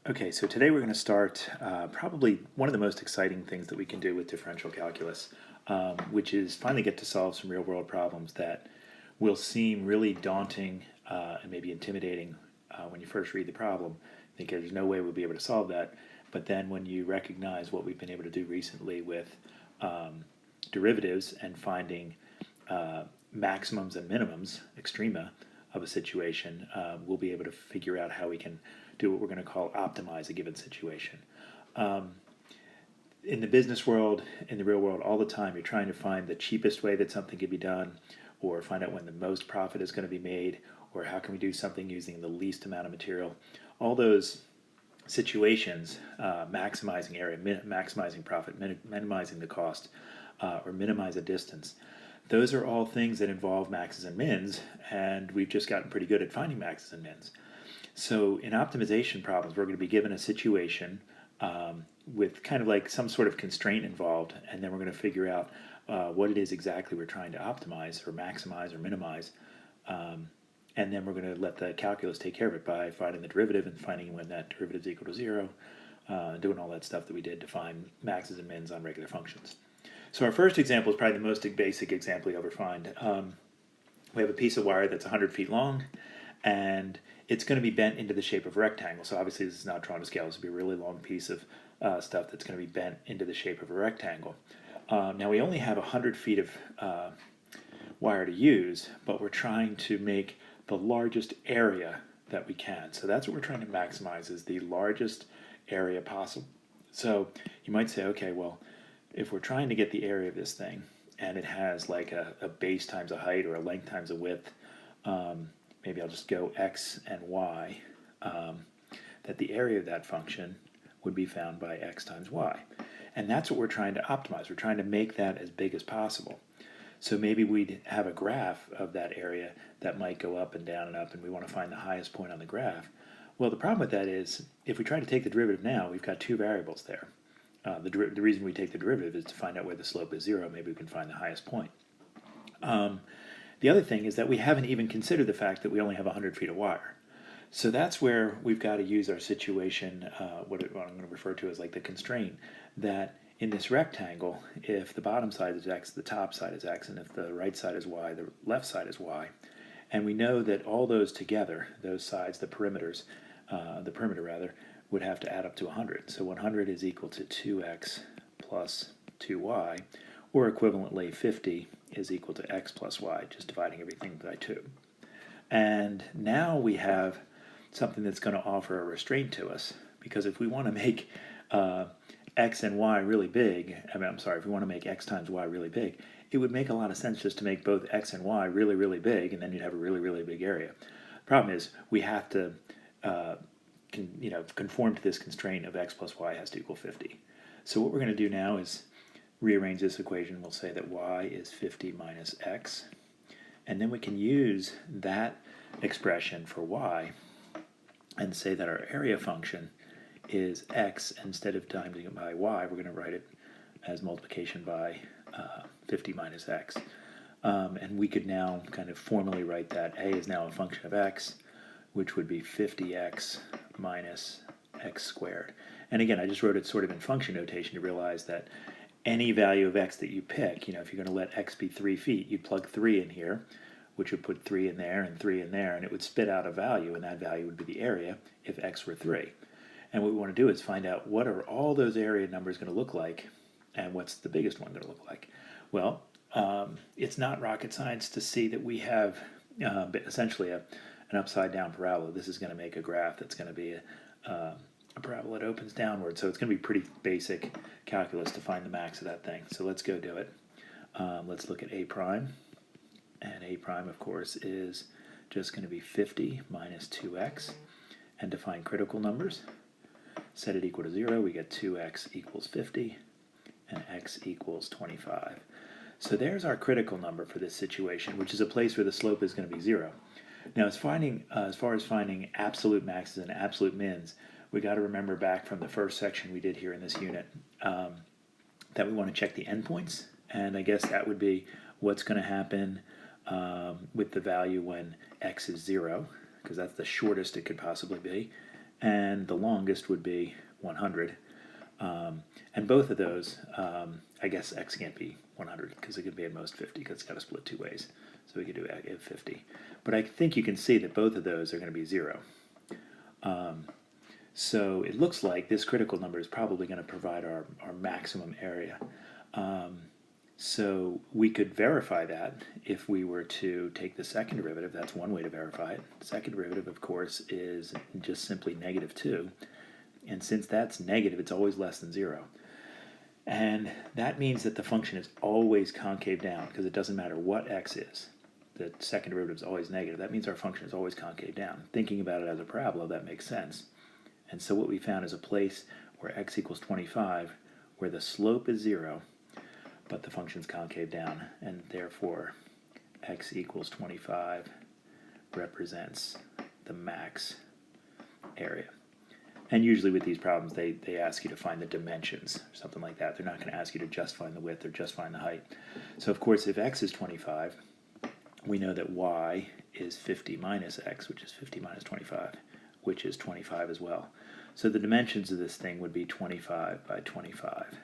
Okay, so today we're going to start probably one of the most exciting things that we can do with differential calculus, which is finally get to solve some real world problems that will seem really daunting and maybe intimidating when you first read the problem. Think there's no way we'll be able to solve that. But then when you recognize what we've been able to do recently with derivatives and finding maximums and minimums, extrema, of a situation, we'll be able to figure out how we can do what we're going to call optimize a given situation. In the business world, in the real world, all the time, you're trying to find the cheapest way that something can be done, or find out when the most profit is going to be made, or how can we do something using the least amount of material. All those situations, maximizing area, maximizing profit, minimizing the cost, or minimize a distance. Those are all things that involve maxes and mins, and we've just gotten pretty good at finding maxes and mins. So in optimization problems, we're going to be given a situation with kind of like some sort of constraint involved, and then we're going to figure out what it is exactly we're trying to optimize or maximize or minimize. And then we're going to let the calculus take care of it by finding the derivative and finding when that derivative is equal to zero, doing all that stuff that we did to find maxes and mins on regular functions. So our first example is probably the most basic example you'll ever find. We have a piece of wire that's 100 feet long, and it's going to be bent into the shape of a rectangle. So obviously this is not drawn to scale. This will be a really long piece of stuff that's going to be bent into the shape of a rectangle. Now we only have 100 feet of wire to use, but we're trying to make the largest area that we can. So that's what we're trying to maximize, is the largest area possible. So you might say, okay, well, if we're trying to get the area of this thing, and it has like a base times a height or a length times a width, maybe I'll just go x and y, that the area of that function would be found by x times y. And that's what we're trying to optimize. We're trying to make that as big as possible. So maybe we'd have a graph of that area that might go up and down and up, and we want to find the highest point on the graph. Well, the problem with that is, if we try to take the derivative now, we've got two variables there. The reason we take the derivative is to find out where the slope is zero. Maybe we can find the highest point. The other thing is that we haven't even considered the fact that we only have 100 feet of wire. So that's where we've got to use our situation, what I'm going to refer to as like the constraint, that in this rectangle, if the bottom side is x, the top side is x, and if the right side is y, the left side is y. And we know that all those together, those sides, the perimeter rather, would have to add up to 100. So 100 is equal to 2x plus 2y, or equivalently 50 is equal to x plus y, just dividing everything by 2. And now we have something that's going to offer a restraint to us, because if we want to make x and y really big, if we want to make x times y really big, it would make a lot of sense just to make both x and y really, really big, and then you'd have a really, really big area. The problem is we have to conform to this constraint of x plus y has to equal 50. So what we're going to do now is rearrange this equation. We'll say that y is 50 minus x, and then we can use that expression for y and say that our area function is x, and instead of timing it by y, we're going to write it as multiplication by 50 minus x. And we could now kind of formally write that a is now a function of x, which would be 50x minus x squared. And again, I just wrote it sort of in function notation to realize that any value of x that you pick, if you're going to let x be 3 feet, you'd plug 3 in here, which would put 3 in there and 3 in there, and it would spit out a value, and that value would be the area if x were 3. And what we want to do is find out what are all those area numbers going to look like, and what's the biggest one going to look like. Well, it's not rocket science to see that we have essentially an upside down parabola. This is going to make a graph that's going to be a parabola that opens downward. So it's going to be pretty basic calculus to find the max of that thing. So let's go do it. Let's look at a prime. And a prime, of course, is just going to be 50 minus 2x. And to find critical numbers, set it equal to 0. We get 2x equals 50, and x equals 25. So there's our critical number for this situation, which is a place where the slope is going to be 0. Now, as far as finding absolute maxes and absolute mins, we got to remember back from the first section we did here in this unit that we want to check the endpoints, and I guess that would be what's going to happen with the value when x is 0, because that's the shortest it could possibly be, and the longest would be 100. And both of those, I guess x can't be 100 because it could be at most 50 because it's got to split two ways. So we could do 50. But I think you can see that both of those are going to be 0. So it looks like this critical number is probably going to provide our maximum area. So we could verify that if we were to take the second derivative. That's one way to verify it. The second derivative, of course, is just simply -2. And since that's negative, it's always less than 0. And that means that the function is always concave down because it doesn't matter what x is. The second derivative is always negative. That means our function is always concave down. Thinking about it as a parabola, that makes sense. And so what we found is a place where x equals 25, where the slope is 0, but the function's concave down, and therefore x equals 25 represents the max area. And usually with these problems, they ask you to find the dimensions, or something like that. They're not going to ask you to just find the width or just find the height. So of course, if x is 25, we know that y is 50 minus x, which is 50 minus 25, which is 25 as well. So the dimensions of this thing would be 25 by 25.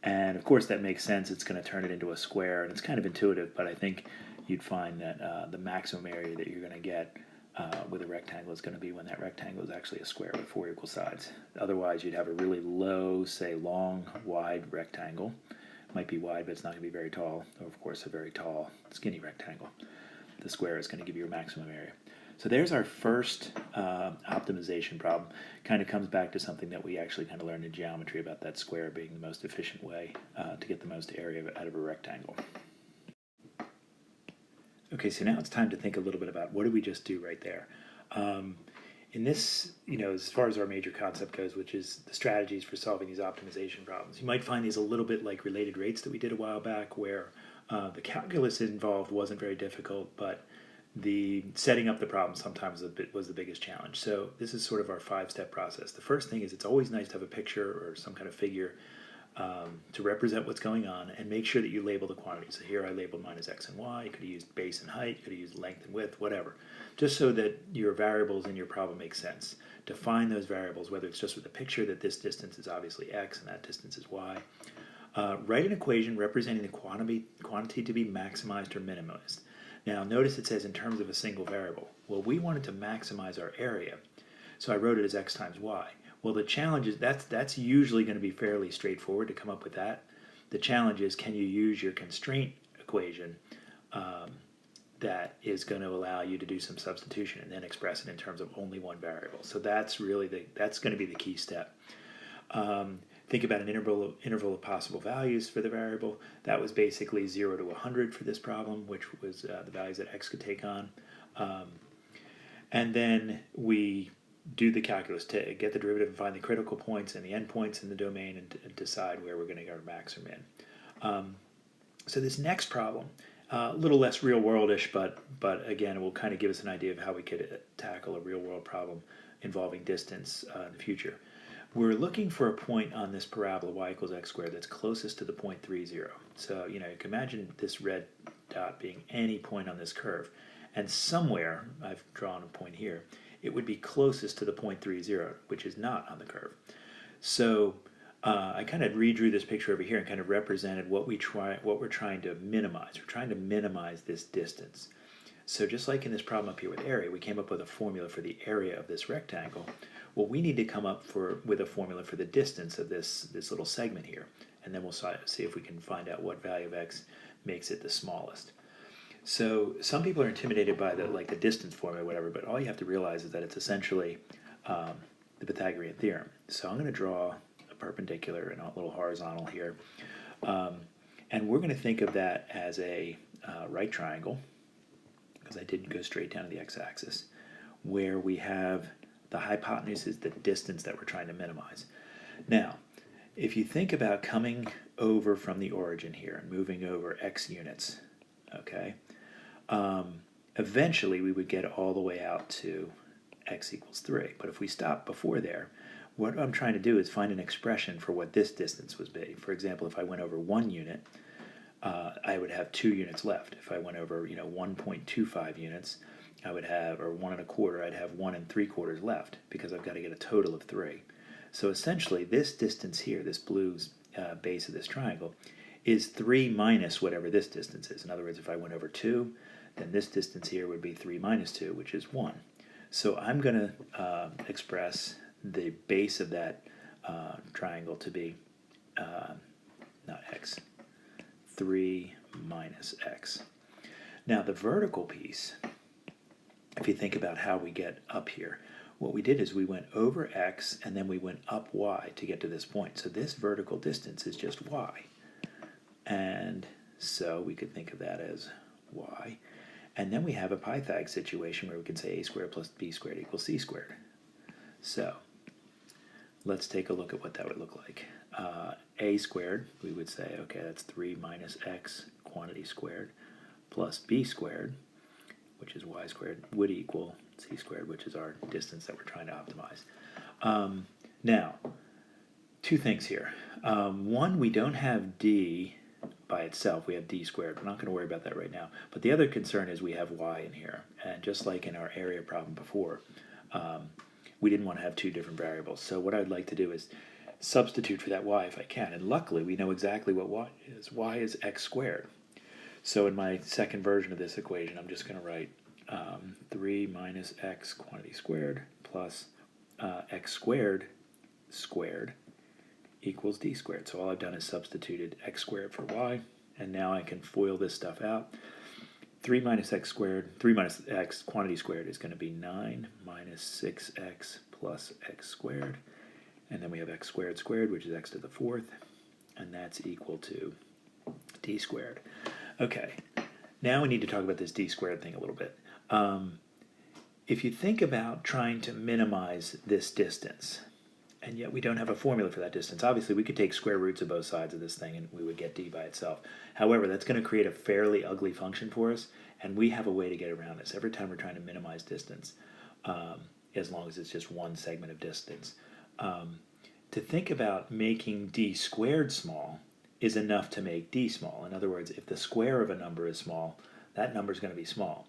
And of course that makes sense. It's going to turn it into a square, and it's kind of intuitive, but I think you'd find that the maximum area that you're going to get with a rectangle is going to be when that rectangle is actually a square with 4 equal sides. Otherwise, you'd have a really low, say, long, wide rectangle. It might be wide, but it's not going to be very tall. Or, of course, a very tall, skinny rectangle. The square is going to give you a maximum area. So there's our first optimization problem. Kind of comes back to something that we actually kind of learned in geometry about that square being the most efficient way to get the most area out of a rectangle. Okay, so now it's time to think a little bit about what did we just do right there. In this, as far as our major concept goes, which is the strategies for solving these optimization problems, you might find these a little bit like related rates that we did a while back, where the calculus involved wasn't very difficult, but the setting up the problem sometimes was the biggest challenge. So this is sort of our 5-step process. The first thing is it's always nice to have a picture or some kind of figure to represent what's going on, and make sure that you label the quantities. So here I labeled mine as x and y. You could have used base and height. You could have used length and width, whatever. Just so that your variables in your problem make sense. Define those variables, whether it's just with a picture that this distance is obviously x and that distance is y. Write an equation representing the quantity to be maximized or minimized. Now notice it says in terms of a single variable. Well, we wanted to maximize our area, so I wrote it as x times y. Well, the challenge is that's usually going to be fairly straightforward to come up with that. The challenge is, can you use your constraint equation that is going to allow you to do some substitution and then express it in terms of only one variable. So that's really that's going to be the key step. Think about an interval of possible values for the variable. That was basically 0 to 100 for this problem, which was the values that x could take on. And then we do the calculus to get the derivative and find the critical points and the endpoints in the domain and decide where we're going to get our max or min. So this next problem, a little less real-world-ish, but again, it will kind of give us an idea of how we could tackle a real-world problem involving distance in the future. We're looking for a point on this parabola y equals x squared that's closest to the point 30. So, you can imagine this red dot being any point on this curve. And somewhere, I've drawn a point here, it would be closest to the point 30, which is not on the curve. So I kind of redrew this picture over here and kind of represented what we're trying to minimize. We're trying to minimize this distance. So just like in this problem up here with area, we came up with a formula for the area of this rectangle. Well, we need to come up with a formula for the distance of this little segment here. And then we'll see if we can find out what value of x makes it the smallest. So some people are intimidated by the distance formula or whatever, but all you have to realize is that it's essentially the Pythagorean theorem. So I'm going to draw a perpendicular and a little horizontal here. And we're going to think of that as a right triangle, because I didn't go straight down to the x-axis, where we have the hypotenuse is the distance that we're trying to minimize. Now, if you think about coming over from the origin here and moving over x units, okay, eventually we would get all the way out to x equals 3. But if we stop before there, what I'm trying to do is find an expression for what this distance would be. For example, if I went over 1 unit, I would have 2 units left. If I went over 1.25 units, I would have, or 1 1/4, I'd have 1 3/4 left because I've got to get a total of 3. So essentially this distance here, this blue base of this triangle, is 3 minus whatever this distance is. In other words, if I went over 2, then this distance here would be 3 minus 2, which is 1. So I'm going to express the base of that triangle to be, not x, 3 minus x. Now the vertical piece, if you think about how we get up here, what we did is we went over x and then we went up y to get to this point. So this vertical distance is just y. And so we could think of that as y. And then we have a Pythag situation where we can say a squared plus b squared equals c squared. So let's take a look at what that would look like. A squared, we would say, okay, that's 3 minus x quantity squared plus b squared, which is y squared, would equal c squared, which is our distance that we're trying to optimize. Now, two things here. One, we don't have d by itself. We have d squared. We're not going to worry about that right now. But the other concern is we have y in here. And just like in our area problem before, we didn't want to have two different variables. So what I'd like to do is substitute for that y if I can. And luckily, we know exactly what y is. Y is x squared. So in my second version of this equation, I'm just going to write 3 minus x quantity squared plus x squared squared equals d squared. So all I've done is substituted x squared for y, and now I can FOIL this stuff out. 3 minus x squared, 3 minus x quantity squared is going to be 9 minus 6x plus x squared, and then we have x squared squared, which is x to the 4th, and that's equal to d squared. Okay, now we need to talk about this d squared thing a little bit. If you think about trying to minimize this distance, and yet we don't have a formula for that distance. Obviously, we could take square roots of both sides of this thing and we would get d by itself. However, that's going to create a fairly ugly function for us, and we have a way to get around this. Every time we're trying to minimize distance, as long as it's just one segment of distance. To think about making d squared small is enough to make d small. In other words, if the square of a number is small, that number is going to be small.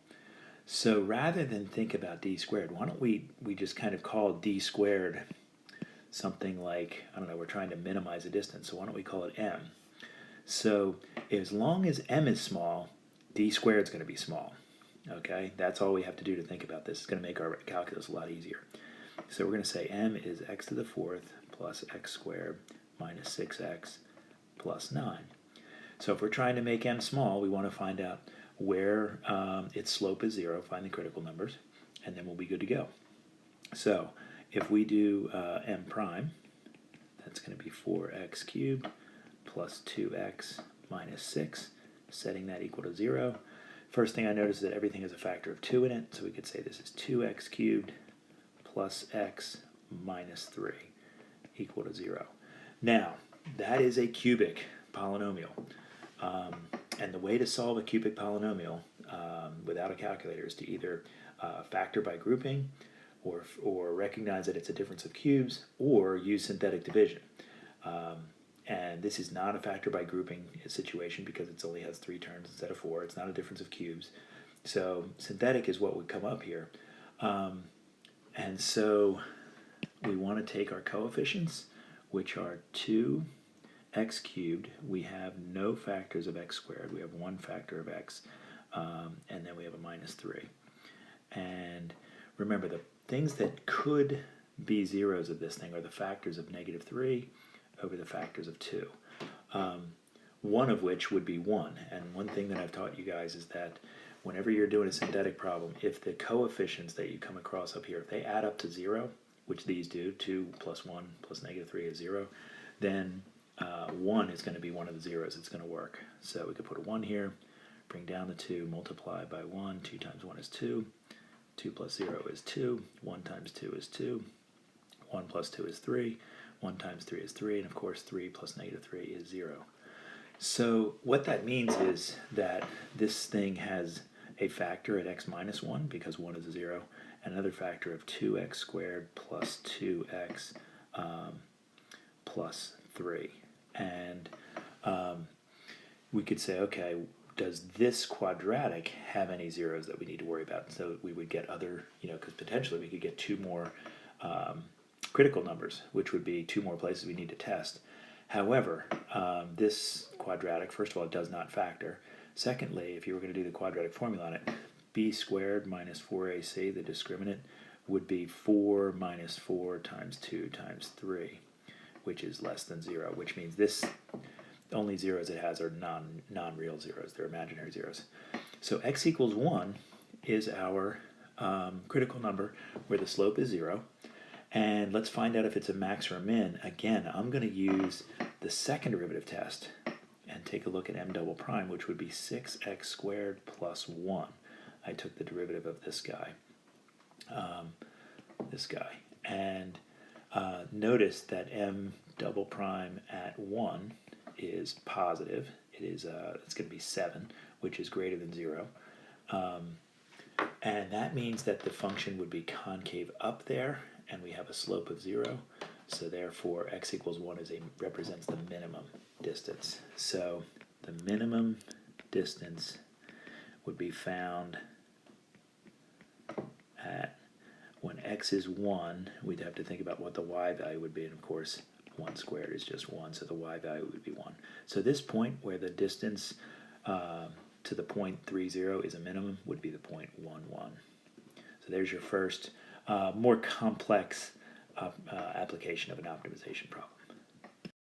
So rather than think about d squared, why don't we just kind of call d squared something like, I don't know, we're trying to minimize a distance, so why don't we call it m? So as long as m is small, d squared is going to be small. Okay, that's all we have to do to think about this. It's going to make our calculus a lot easier. So we're going to say m is x to the 4th plus x squared minus 6x plus 9. So if we're trying to make m small, we want to find out where its slope is 0, find the critical numbers, and then we'll be good to go. So if we do m prime, that's going to be 4x cubed plus 2x minus 6, setting that equal to 0. First thing I notice is that everything has a factor of 2 in it, so we could say this is 2x cubed plus x minus 3 equal to 0. Now, that is a cubic polynomial. And the way to solve a cubic polynomial without a calculator is to either factor by grouping, or recognize that it's a difference of cubes, or use synthetic division. And this is not a factor by grouping situation because it only has 3 terms instead of 4. It's not a difference of cubes. So synthetic is what would come up here. And so we want to take our coefficients, which are 2x cubed. We have no factors of x squared. We have one factor of x, and then we have a minus 3. And remember, the things that could be zeros of this thing are the factors of negative 3 over the factors of 2. One of which would be 1. And one thing that I've taught you guys is that whenever you're doing a synthetic problem, if the coefficients that you come across up here, if they add up to 0, which these do, 2 plus 1 plus negative 3 is 0, then 1 is going to be one of the zeros. It's going to work. So we could put a 1 here, bring down the 2, multiply by 1. 2 times 1 is 2. 2 plus 0 is 2. 1 times 2 is 2. 1 plus 2 is 3. 1 times 3 is 3. And of course, 3 plus negative 3 is 0. So what that means is that this thing has a factor at x minus 1, because 1 is a 0, and another factor of 2x squared plus 2x plus 3. And we could say, okay, does this quadratic have any zeros that we need to worry about? So we would get other, because potentially we could get two more critical numbers, which would be two more places we need to test. However, this quadratic, first of all, it does not factor. Secondly, if you were going to do the quadratic formula on it, b squared minus 4ac, the discriminant, would be 4 minus 4 times 2 times 3, which is less than 0, which means this only zeros it has are non-real zeros. They're imaginary zeros. So x equals 1 is our critical number where the slope is 0. And let's find out if it's a max or a min. Again, I'm going to use the second derivative test and take a look at m double prime, which would be 6x squared plus 1. I took the derivative of this guy. And notice that m double prime at 1 is positive. It's going to be 7, which is greater than 0. And that means that the function would be concave up there, and we have a slope of 0. So therefore, x equals 1 represents the minimum distance. So the minimum distance would be found at, when x is 1, we'd have to think about what the y value would be, and of course 1 squared is just 1, so the y value would be 1. So this point where the distance to the point 30 is a minimum would be the point 11. So there's your first more complex application of an optimization problem.